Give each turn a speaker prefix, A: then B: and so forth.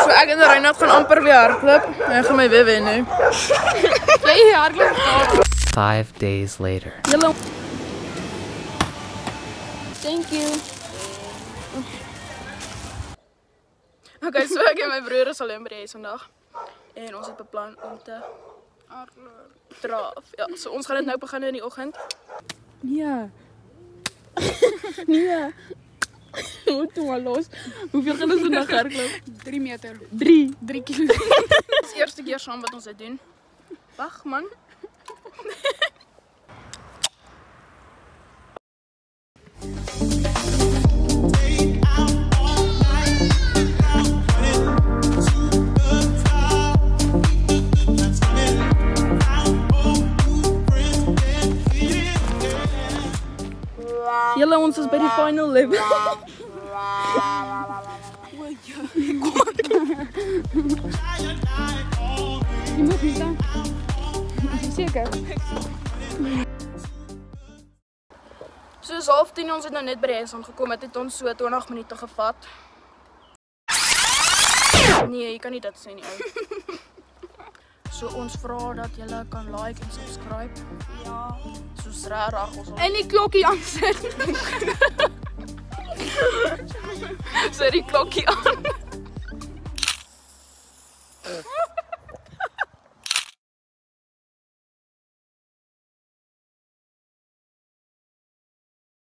A: So ek en Reinhard gaan amper weer hardloop. Hy gaan my weer wen nou. Jy hardloop.
B: 5 days later.
A: Hallo. Thank you. Okay, so ek en my broer is alleen by die huis vandag. En ons het beplan om te draf. Ja, so ons gaan dit nou begin in die oggend. Nee. Nee. Moet toe maar los. Hoeveel gaan ons vandag hardloop?
C: 3 meter.
A: 3 kilo. Dit is die eerste keer saam wat ons dit doen. Wag man. Julle, ons is by die final level.
C: Jy moet nie staan. Seker.
A: So is 9:30, ons het nou net by die huis aangekom. Het ons so 20 minute gevat. Nee, jy kan nie dit sê nie ou. So ons vra dat julle kan like en subscribe. Ja. Soos regtig ons.
C: En die klokkie aansit.
A: Sit die klokkie aan.